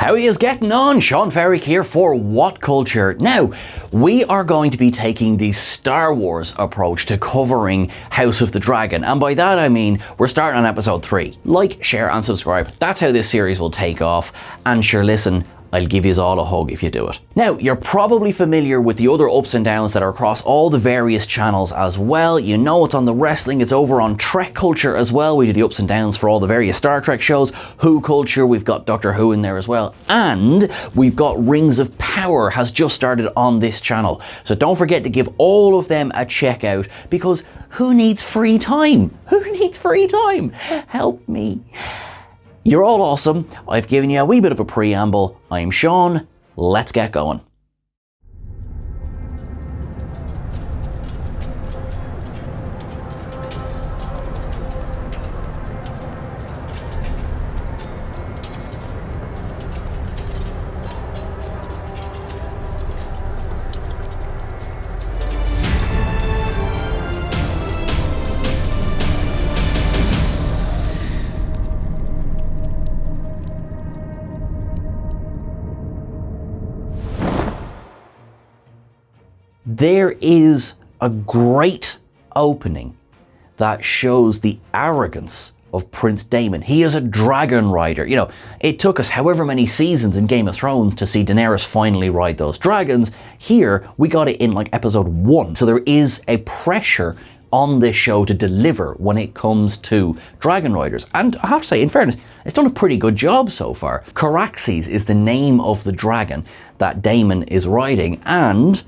How are you getting on? Sean Ferrick here for Whatculture. Now, we are going to be taking the Star Wars approach to covering House of the Dragon, and by that I mean we're starting on episode 3. Like, share and subscribe. That's how this series will take off, and sure, listen, I'll give you all a hug if you do it. Now, you're probably familiar with the other ups and downs that are across all the various channels as well. You know it's on the wrestling, it's over on Trek Culture as well. We do the ups and downs for all the various Star Trek shows. Who Culture, we've got Doctor Who in there as well. And we've got Rings of Power has just started on this channel. So don't forget to give all of them a check out, because who needs free time? Who needs free time? Help me. You're all awesome. I've given you a wee bit of a preamble. I'm Sean. Let's get going. There is a great opening that shows the arrogance of Prince Daemon. He is a dragon rider. You know, it took us however many seasons in Game of Thrones to see Daenerys finally ride those dragons. Here, we got it in like episode 1. So there is a pressure on this show to deliver when it comes to dragon riders. And I have to say, in fairness, it's done a pretty good job so far. Caraxes is the name of the dragon that Daemon is riding, and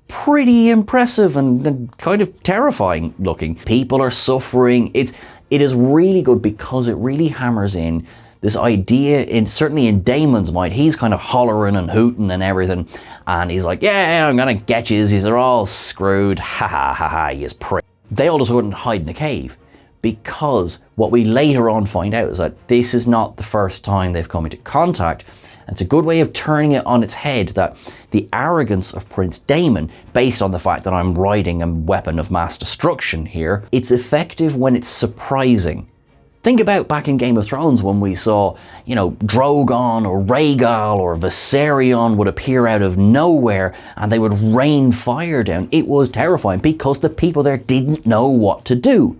pretty impressive and kind of terrifying looking. People are suffering. It is really good because it really hammers in this idea, certainly in Daemon's mind. He's kind of hollering and hooting and everything, and he's like, yeah, I'm gonna get yous, yous are all screwed, ha ha ha ha, yous prick. They all just wouldn't hide in a cave, because what we later on find out is that this is not the first time they've come into contact. It's a good way of turning it on its head, that the arrogance of Prince Daemon, based on the fact that I'm riding a weapon of mass destruction here, it's effective when it's surprising. Think about back in Game of Thrones when we saw, you know, Drogon or Rhaegal or Viserys would appear out of nowhere and they would rain fire down. It was terrifying because the people there didn't know what to do.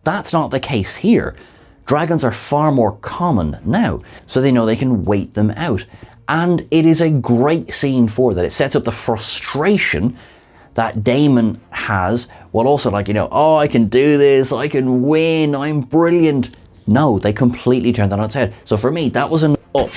That's not the case here. Dragons are far more common now, so they know they can wait them out. And it is a great scene for that. It sets up the frustration that Daemon has, while also like, you know, oh, I can do this, I can win, I'm brilliant. No, they completely turned that on its head. So for me, that was an up,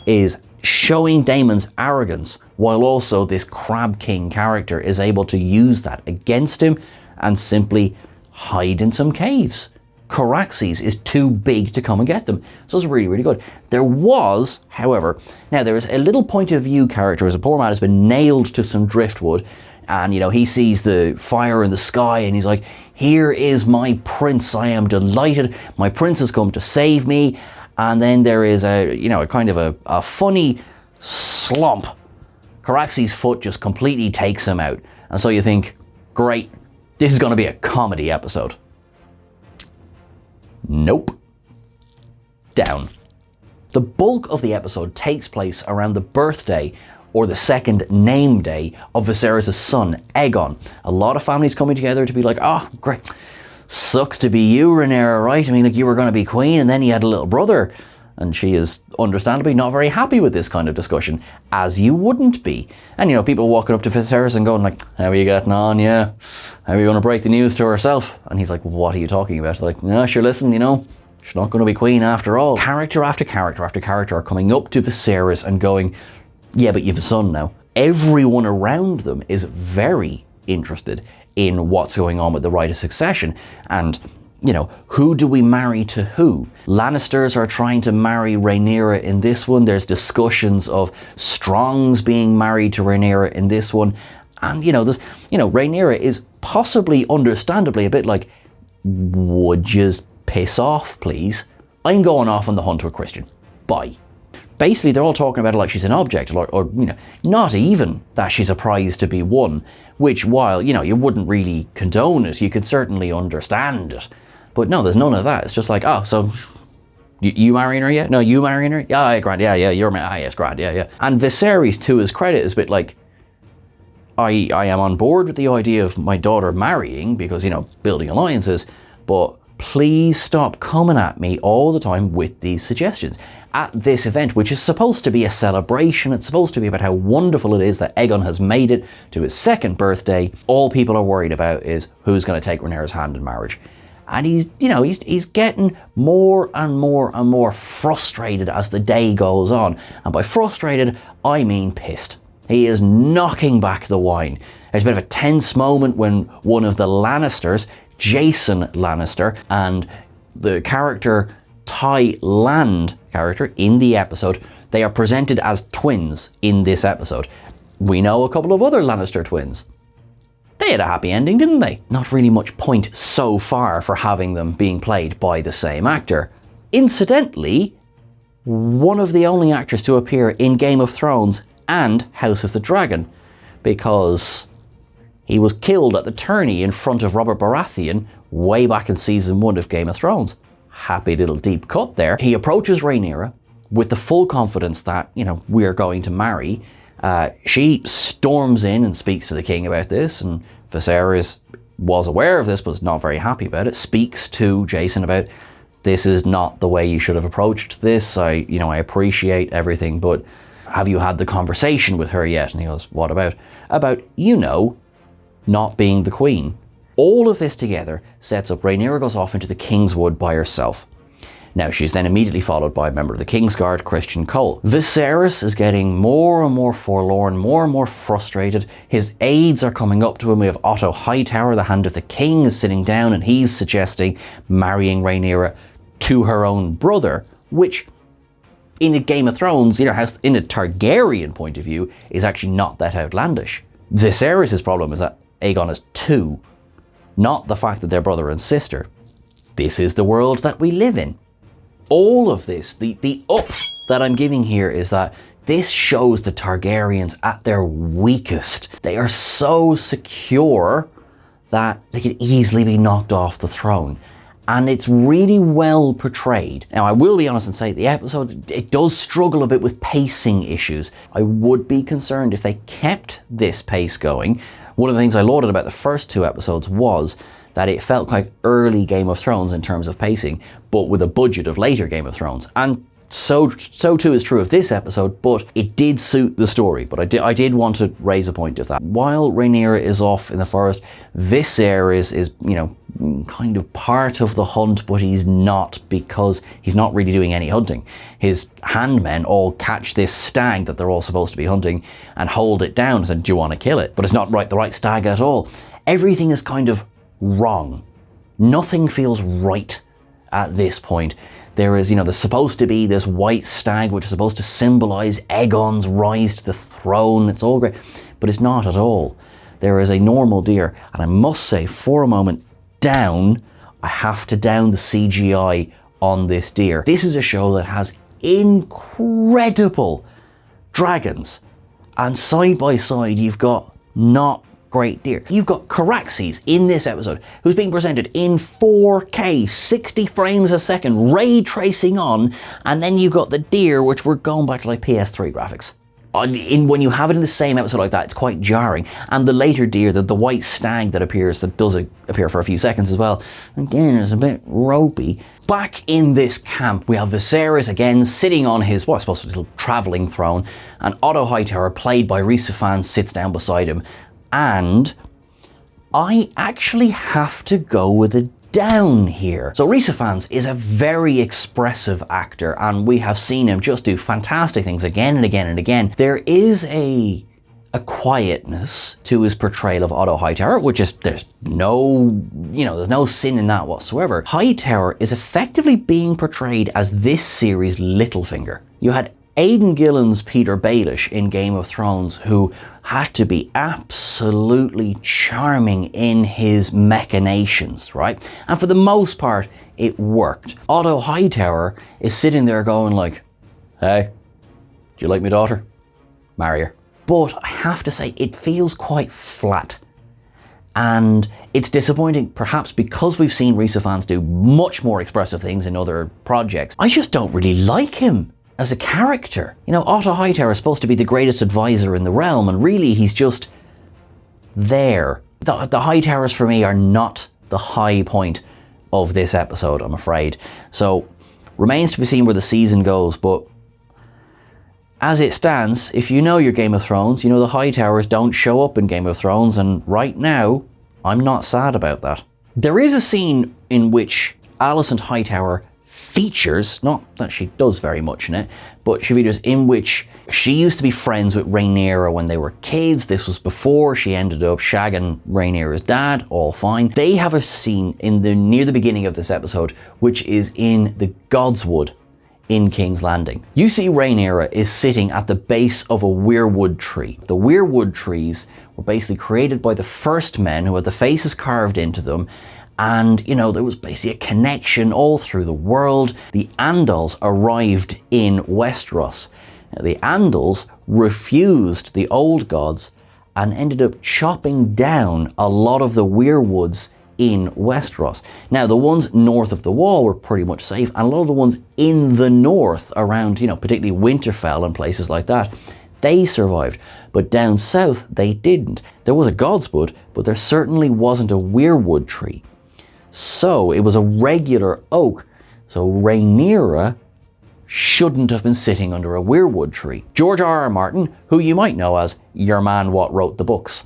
is showing Daemon's arrogance, while also this Crab King character is able to use that against him and simply hide in some caves. Caraxes is too big to come and get them. So it's really, really good. There was, however, now there is a little point of view character as a poor man has been nailed to some driftwood, and you know, he sees the fire in the sky and he's like, here is my prince, I am delighted, my prince has come to save me. And then there is a, you know, a kind of a funny slump. Caraxes' foot just completely takes him out. And so you think, great, this is going to be a comedy episode. Nope. Down. The bulk of the episode takes place around the birthday, or the second name day, of Viserys' son, Aegon. A lot of families coming together to be like, oh, great. Sucks to be you, Rhaenyra, right? I mean, like, you were going to be queen and then you had a little brother. And she is understandably not very happy with this kind of discussion, as you wouldn't be. And, you know, people walking up to Viserys and going like, how are you getting on? Yeah. How are you going to break the news to herself? And he's like, what are you talking about? They're like, no, sure, listen, you know, she's not going to be queen after all. Character after character after character are coming up to Viserys and going, yeah, but you have a son now. Everyone around them is very interested in what's going on with the right of succession. And, you know, who do we marry to who? Lannisters are trying to marry Rhaenyra in this one. There's discussions of Strongs being married to Rhaenyra in this one. And, you know, there's, you know, Rhaenyra is possibly, understandably, a bit like, would you piss off, please? I'm going off on the hunt with Christian. Bye. Basically, they're all talking about her like she's an object, or you know, not even that she's a prize to be won, which, while, you know, you wouldn't really condone it, you could certainly understand it. But no, there's none of that. It's just like, oh, so You marrying her yet? No, you marrying her? Yeah, grand. Yeah, you're marrying. Ah, yes, grand. Yeah. And Viserys, to his credit, is a bit like, I am on board with the idea of my daughter marrying because, building alliances, but please stop coming at me all the time with these suggestions. At this event, which is supposed to be a celebration, it's supposed to be about how wonderful it is that Aegon has made it to his 2nd birthday, all people are worried about is who's going to take Rhaenyra's hand in marriage. And he's getting more and more frustrated as the day goes on. And by frustrated, I mean pissed. He is knocking back the wine. There's a bit of a tense moment when one of the Lannisters, Jason Lannister, and the character Ty Land character in the episode, they are presented as twins in this episode. We know a couple of other Lannister twins. They had a happy ending, didn't they? Not really much point so far for having them being played by the same actor. Incidentally, one of the only actors to appear in Game of Thrones and House of the Dragon, because he was killed at the tourney in front of Robert Baratheon way back in season 1 of Game of Thrones. Happy little deep cut there. He approaches Rhaenyra with the full confidence that, we're going to marry. She storms in and speaks to the king about this, and Viserys was aware of this but is not very happy about it, speaks to Jason about, this is not the way you should have approached this. I appreciate everything, but have you had the conversation with her yet? And he goes, what about? About, not being the queen. All of this together sets up Rhaenyra goes off into the Kingswood by herself. Now, she's then immediately followed by a member of the Kingsguard, Christian Cole. Viserys is getting more and more forlorn, more and more frustrated. His aides are coming up to him. We have Otto Hightower, the Hand of the King, is sitting down and he's suggesting marrying Rhaenyra to her own brother, which in a Game of Thrones, in a Targaryen point of view, is actually not that outlandish. Viserys' problem is that Aegon is 2, not the fact that they're brother and sister. This is the world that we live in. All of this, the up that I'm giving here is that this shows the Targaryens at their weakest. They are so secure that they could easily be knocked off the throne. And it's really well portrayed. Now, I will be honest and say the episode, it does struggle a bit with pacing issues. I would be concerned if they kept this pace going. One of the things I lauded about the first 2 episodes was that it felt like early Game of Thrones in terms of pacing, but with a budget of later Game of Thrones. And so too is true of this episode, but it did suit the story. But I did want to raise a point of that. While Rhaenyra is off in the forest, Viserys is, kind of part of the hunt, but he's not, because he's not really doing any hunting. His handmen all catch this stag that they're all supposed to be hunting and hold it down and say, do you want to kill it? But it's not the right stag at all. Everything is kind of wrong. Nothing feels right at this point. There is, there's supposed to be this white stag which is supposed to symbolize Aegon's rise to the throne. It's all great, but it's not at all. There is a normal deer, and I must say, for a moment, I have to down the CGI on this deer. This is a show that has incredible dragons, and side by side you've got not great deer. You've got Caraxes in this episode, who's being presented in 4K, 60 frames a second, ray tracing on, and then you've got the deer, which we're going back to like PS3 graphics. When you have it in the same episode like that, it's quite jarring. And the later deer, the white stag that does appear for a few seconds as well, again, it's a bit ropey. Back in this camp, we have Viserys again sitting on his, I suppose, little travelling throne, and Otto Hightower, played by Rhys Ifans, sits down beside him. And I actually have to go with a down here. So Rhys Ifans is a very expressive actor, and we have seen him just do fantastic things again and again and again. There is a quietness to his portrayal of Otto Hightower, which is, there's no sin in that whatsoever. Hightower is effectively being portrayed as this series' Littlefinger. You had Aidan Gillen's Peter Baelish in Game of Thrones, who had to be absolutely charming in his machinations, right? And for the most part, it worked. Otto Hightower is sitting there going like, hey, do you like my daughter? Marry her. But I have to say, it feels quite flat. And it's disappointing, perhaps because we've seen Rhys fans do much more expressive things in other projects. I just don't really like him as a character. You know, Otto Hightower is supposed to be the greatest advisor in the realm, and really he's just there. The Hightowers for me are not the high point of this episode, I'm afraid. So, remains to be seen where the season goes, but as it stands, if you know your Game of Thrones, you know the Hightowers don't show up in Game of Thrones, and right now, I'm not sad about that. There is a scene in which Alicent Hightower features, not that she does very much in it, but she features in which she used to be friends with Rhaenyra when they were kids. This was before she ended up shagging Rhaenyra's dad, all fine. They have a scene near the beginning of this episode, which is in the Godswood in King's Landing. You see Rhaenyra is sitting at the base of a Weirwood tree. The Weirwood trees were basically created by the first men who had the faces carved into them, and you know, there was basically a connection all through the world. The Andals arrived in Westeros. Now, the Andals refused the old gods and ended up chopping down a lot of the Weirwoods in Westeros. Now, the ones north of the wall were pretty much safe, and a lot of the ones in the north around, you know, particularly Winterfell and places like that, they survived. But down south, they didn't. There was a Godswood, but there certainly wasn't a Weirwood tree. So it was a regular oak. So Rhaenyra shouldn't have been sitting under a Weirwood tree. George R.R. Martin, who you might know as your man what wrote the books,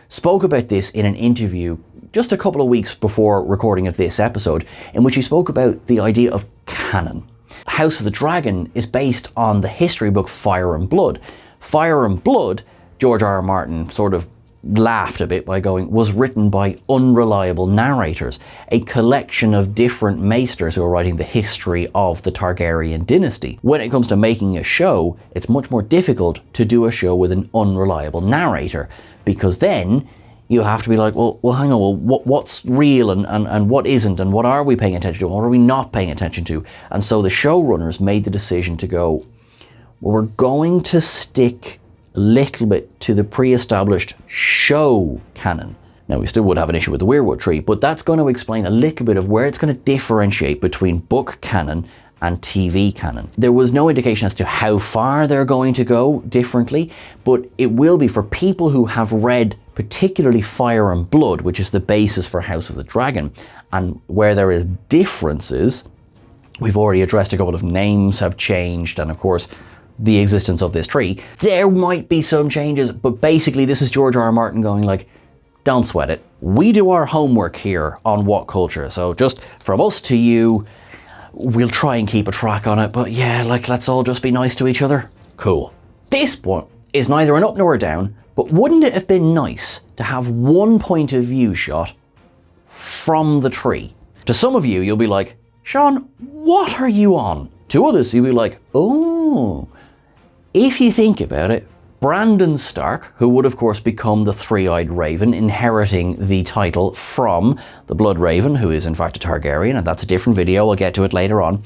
spoke about this in an interview just a couple of weeks before recording of this episode, in which he spoke about the idea of canon. House of the Dragon is based on the history book Fire and Blood. Fire and Blood, George R.R. Martin sort of laughed a bit by going, was written by unreliable narrators, a collection of different maesters who are writing the history of the Targaryen dynasty. When it comes to making a show, it's much more difficult to do a show with an unreliable narrator, because then you have to be like, well hang on, well, what's real and what isn't, and what are we paying attention to, and what are we not paying attention to? And so the showrunners made the decision to go, well, we're going to stick a little bit to the pre-established show canon. Now, we still would have an issue with the Weirwood Tree, but that's going to explain a little bit of where it's going to differentiate between book canon and TV canon. There was no indication as to how far they're going to go differently, but it will be for people who have read particularly Fire and Blood, which is the basis for House of the Dragon, and where there is differences. We've already addressed a couple of names have changed, and of course the existence of this tree. There might be some changes, but basically this is George R.R. Martin going like, don't sweat it. We do our homework here on Whatculture, so just from us to you, we'll try and keep a track on it, but yeah, like, let's all just be nice to each other. Cool. This one is neither an up nor a down, but wouldn't it have been nice to have one point of view shot from the tree? To some of you, you'll be like, Sean, what are you on? To others, you'll be like, oh. If you think about it, Brandon Stark, who would of course become the Three-Eyed Raven, inheriting the title from the Blood Raven, who is in fact a Targaryen, and that's a different video, I'll get to it later on,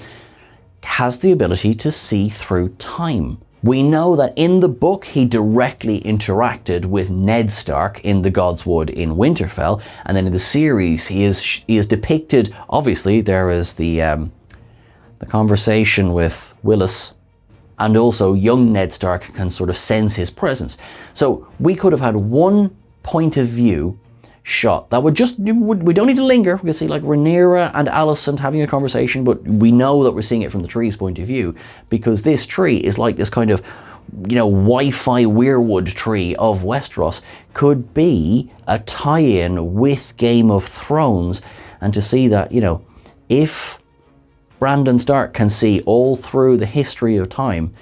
has the ability to see through time. We know that in the book he directly interacted with Ned Stark in the Godswood in Winterfell, and then in the series he is depicted, obviously there is the conversation with Willis, and also young Ned Stark can sort of sense his presence. So we could have had one point of view shot that would just, we don't need to linger. We can see like Rhaenyra and Alicent having a conversation, but we know that we're seeing it from the tree's point of view, because this tree is like this kind of, you know, Wi-Fi Weirwood tree of Westeros. Could be a tie-in with Game of Thrones, and to see that, you know, if Brandon Stark can see all through the history of time,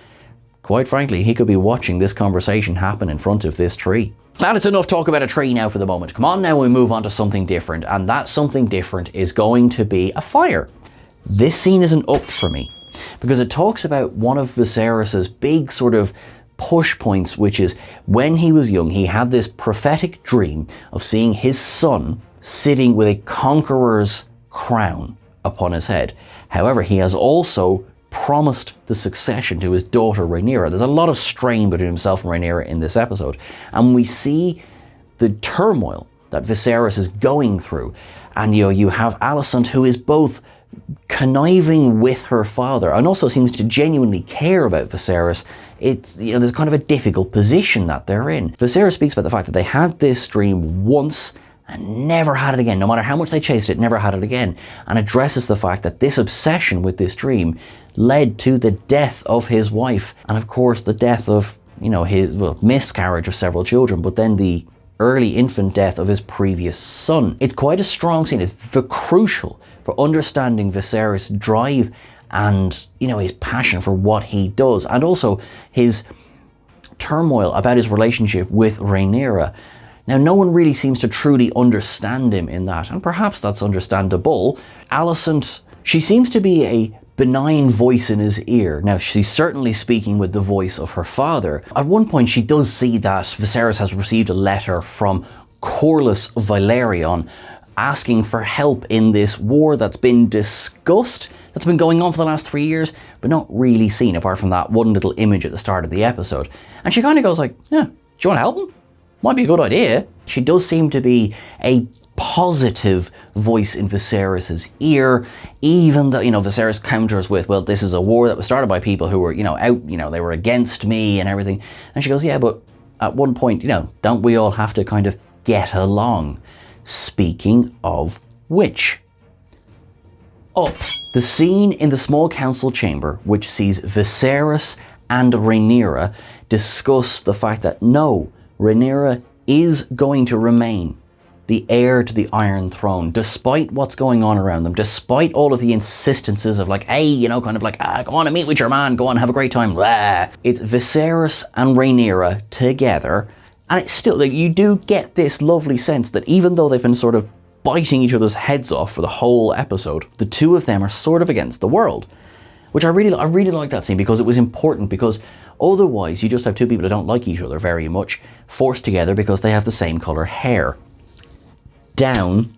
quite frankly, he could be watching this conversation happen in front of this tree. And it's enough talk about a tree now for the moment. Come on, now we move on to something different, and that something different is going to be a fire. This scene is an up for me, because it talks about one of Viserys's big sort of push points, which is when he was young, he had this prophetic dream of seeing his son sitting with a conqueror's crown upon his head. However, he has also promised the succession to his daughter Rhaenyra. There's a lot of strain between himself and Rhaenyra in this episode, and we see the turmoil that Viserys is going through. And you have Alicent, who is both conniving with her father and also seems to genuinely care about Viserys. It's, there's kind of a difficult position that they're in. Viserys speaks about the fact that they had this dream once and never had it again. No matter how much they chased it, never had it again. And addresses the fact that this obsession with this dream led to the death of his wife. And of course, the death of, his miscarriage of several children, but then the early infant death of his previous son. It's quite a strong scene. It's crucial for understanding Viserys' drive and, his passion for what he does. And also his turmoil about his relationship with Rhaenyra. Now, no one really seems to truly understand him in that, and perhaps that's understandable. Alicent, she seems to be a benign voice in his ear. Now, she's certainly speaking with the voice of her father. At one point, she does see that Viserys has received a letter from Corlys Velaryon asking for help in this war that's been discussed, that's been going on for the last 3 years, but not really seen, apart from that one little image at the start of the episode. And she kind of goes like, yeah, do you want to help him? Might be a good idea. She does seem to be a positive voice in Viserys' ear, even though, Viserys counters with, well, this is a war that was started by people who were, out, they were against me and everything. And she goes, yeah, but at one point, don't we all have to kind of get along? Speaking of which, the scene in the small council chamber, which sees Viserys and Rhaenyra discuss the fact that no, Rhaenyra is going to remain the heir to the Iron Throne, despite what's going on around them, despite all of the insistences of like, hey, go on and meet with your man, go on, have a great time. Blah. It's Viserys and Rhaenyra together, and it's still, you do get this lovely sense that even though they've been sort of biting each other's heads off for the whole episode, the two of them are sort of against the world, which I really like that scene, because it was important, because otherwise you just have two people that don't like each other very much forced together because they have the same color hair. Down,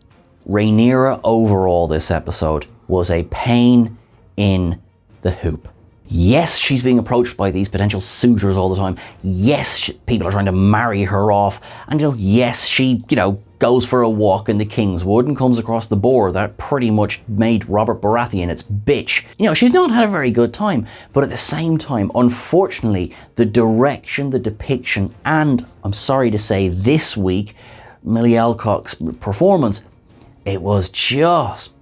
Rhaenyra overall this episode was a pain in the hoop. Yes, she's being approached by these potential suitors all the time. Yes, people are trying to marry her off. And, yes, she, goes for a walk in the Kingswood and comes across the boar that pretty much made Robert Baratheon its bitch. She's not had a very good time. But at the same time, unfortunately, the direction, the depiction, and, I'm sorry to say, this week, Millie Alcock's performance, it was just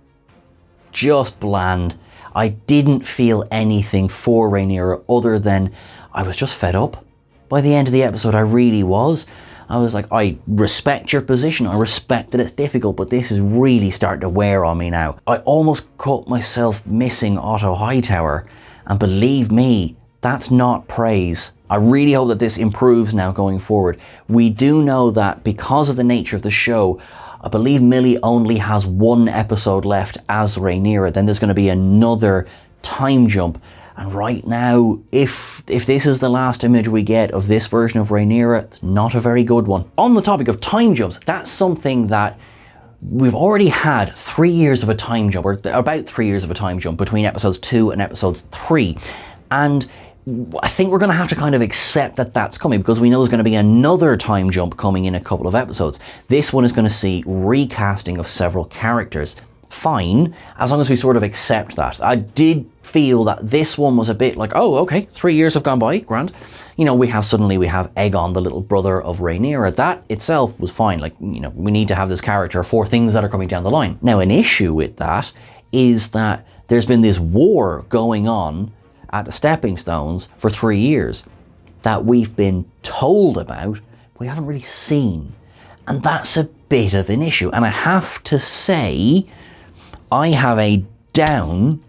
bland. I didn't feel anything for Rhaenyra other than I was just fed up. By the end of the episode, I really was. I was like, I respect your position. I respect that it's difficult, but this is really starting to wear on me now. I almost caught myself missing Otto Hightower. And believe me, that's not praise. I really hope that this improves now going forward. We do know that because of the nature of the show, I believe Millie only has one episode left as Rhaenyra. Then there's going to be another time jump. And right now, if this is the last image we get of this version of Rhaenyra, it's not a very good one. On the topic of time jumps, that's something that we've already had 3 years of a time jump, or about 3 years of a time jump between episodes 2 and episodes 3. And I think we're going to have to kind of accept that that's coming, because we know there's going to be another time jump coming in a couple of episodes. This one is going to see recasting of several characters. Fine, as long as we sort of accept that. I did feel that this one was a bit like, oh, okay, 3 years have gone by, grand. We have Aegon, the little brother of Rhaenyra. That itself was fine. Like, we need to have this character for things that are coming down the line. Now, an issue with that is that there's been this war going on at the Stepping Stones for 3 years that we've been told about, but we haven't really seen. And that's a bit of an issue. And I have to say, I have a down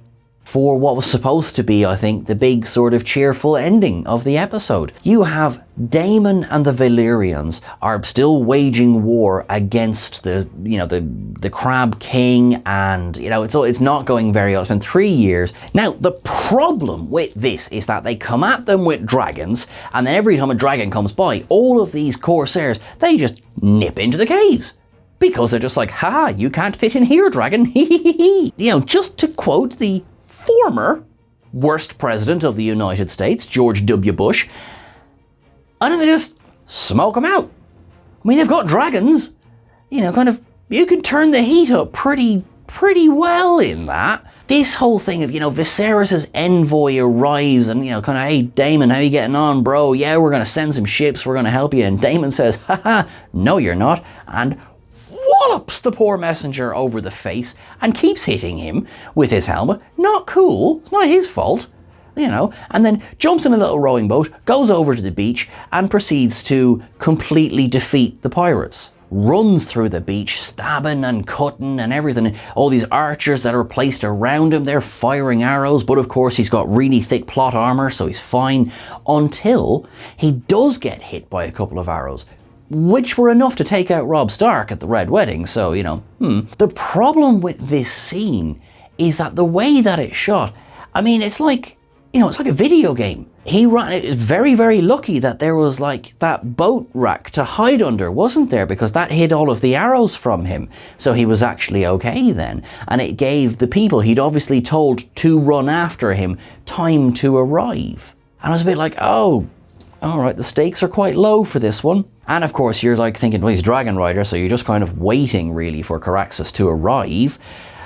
for what was supposed to be, I think, the big sort of cheerful ending of the episode. You have Daemon and the Valyrians are still waging war against the Crab King, and it's not going very well. It's been 3 years. Now, the problem with this is that they come at them with dragons, and then every time a dragon comes by, all of these corsairs, they just nip into the caves. Because they're just like, haha, you can't fit in here, dragon. Just to quote the former worst president of the United States, George W. Bush, and then they just smoke them out. I mean, they've got dragons. you know, kind of, you can turn the heat up pretty well in that. This whole thing of, you know, Viserys' envoy arrives and, you know, kind of, hey, Daemon, how you getting on, bro? Yeah, we're going to send some ships, we're going to help you. And Daemon says, haha, no, you're not. And wallops the poor messenger over the face and keeps hitting him with his helmet. Not cool. It's not his fault, you know. And then jumps in a little rowing boat, goes over to the beach and proceeds to completely defeat the pirates. Runs through the beach, stabbing and cutting and everything. All these archers that are placed around him, they're firing arrows, but of course he's got really thick plot armour, so he's fine, until he does get hit by a couple of arrows, which were enough to take out Robb Stark at the Red Wedding, so, you know, The problem with this scene is that the way that it's shot, I mean, it's like, you know, it's like a video game. He ran, it was very, very lucky that there was like that boat rack to hide under, wasn't there? Because that hid all of the arrows from him. So he was actually okay then. And it gave the people he'd obviously told to run after him time to arrive. And I was a bit like, oh, all right, the stakes are quite low for this one. And of course, you're like thinking, well, he's a dragon rider, so you're just kind of waiting really for Caraxes to arrive.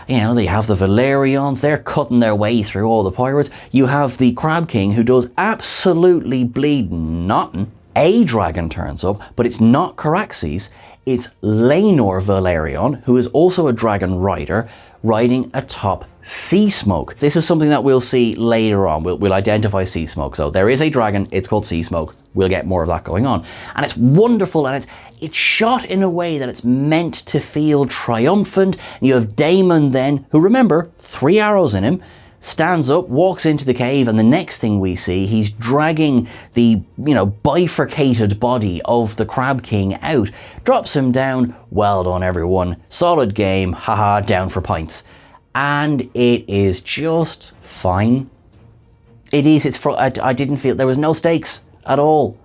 You know, they have the Valerians, they're cutting their way through all the pirates. You have the Crab King, who does absolutely bleeding nothing. A dragon turns up, but it's not Caraxes, it's Rhaenyra Velaryon, who is also a dragon rider, riding atop sea smoke. This is something that we'll see later on. We'll identify sea smoke. So there is a dragon, it's called sea smoke. We'll get more of that going on. And it's wonderful, and it's shot in a way that it's meant to feel triumphant. And you have Daemon then, who, remember, 3 arrows in him, stands up, walks into the cave, and the next thing we see, he's dragging the, you know, bifurcated body of the Crab King out, drops him down. Well done, everyone. Solid game. Haha, down for pints. And it is just fine. It is. I didn't feel there was no stakes at all.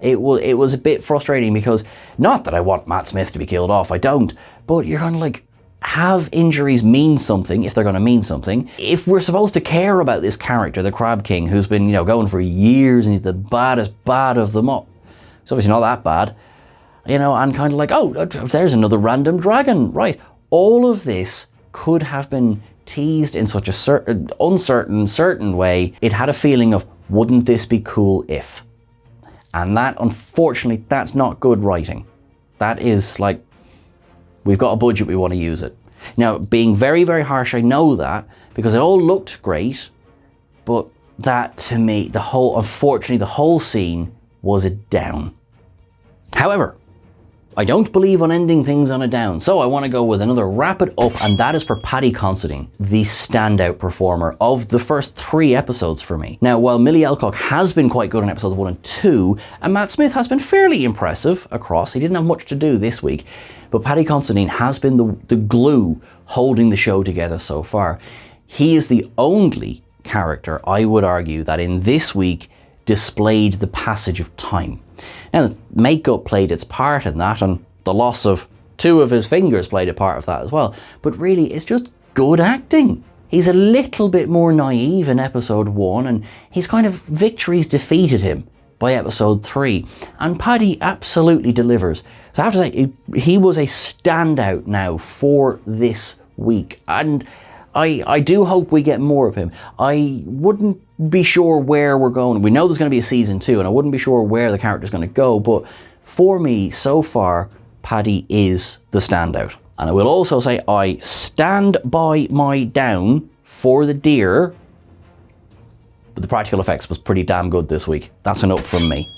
It was a bit frustrating because, not that I want Matt Smith to be killed off, I don't, but you're kind of like, have injuries mean something if they're going to mean something? If we're supposed to care about this character, the Crab King, who's been, you know, going for years and he's the baddest bad of them all, it's obviously not that bad, you know, and kind of like, oh, there's another random dragon, right? All of this could have been teased in such a uncertain way. It had a feeling of, wouldn't this be cool if? And that, unfortunately, that's not good writing. That is like, we've got a budget, we want to use it. Now, being very, very harsh, I know that, because it all looked great, but that, to me, unfortunately, the whole scene was a down. However, I don't believe on ending things on a down, so I want to go with another rapid up, and that is for Paddy Considine, the standout performer of the first 3 episodes for me. Now, while Millie Alcock has been quite good in episodes 1 and 2, and Matt Smith has been fairly impressive across, he didn't have much to do this week, but Paddy Considine has been the glue holding the show together so far. He is the only character, I would argue, that in this week displayed the passage of time. Now, makeup played its part in that, and the loss of 2 of his fingers played a part of that as well. But really, it's just good acting. He's a little bit more naive in episode 1, and his kind of victories defeated him by episode 3. And Paddy absolutely delivers. So I have to say, he was a standout now for this week. And I do hope we get more of him. I wouldn't be sure where we're going. We know there's going to be a season 2, and I wouldn't be sure where the character's going to go. But for me, so far, Paddy is the standout. And I will also say, I stand by my down for the deer. But the practical effects was pretty damn good this week. That's an up from me.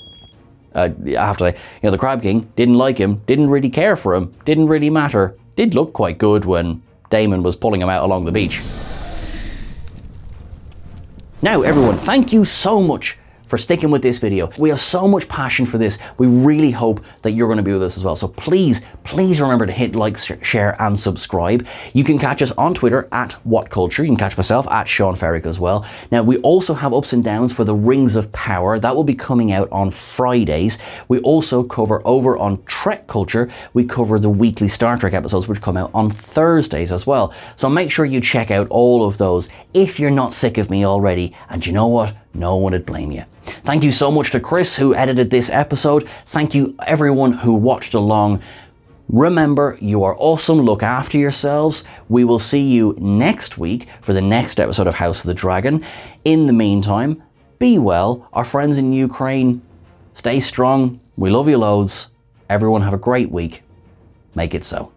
I have to say, you know, the Crab King, didn't like him, didn't really care for him, didn't really matter. Did look quite good when Daemon was pulling him out along the beach. Now, everyone, thank you so much for sticking with this video. We have so much passion for this. We really hope that you're going to be with us as well. So please remember to hit like, share, and subscribe. You can catch us on Twitter at Whatculture. You can catch myself at Sean Ferrick as well. Now, we also have ups and downs for the Rings of Power. That will be coming out on Fridays. We also cover over on Trek Culture. We cover the weekly Star Trek episodes, which come out on Thursdays as well. So make sure you check out all of those if you're not sick of me already. And you know what? No one would blame you. Thank you so much to Chris, who edited this episode. Thank you everyone who watched along. Remember, you are awesome. Look after yourselves. We will see you next week for the next episode of House of the Dragon. In the meantime, be well. Our friends in Ukraine, stay strong. We love you loads. Everyone have a great week. Make it so.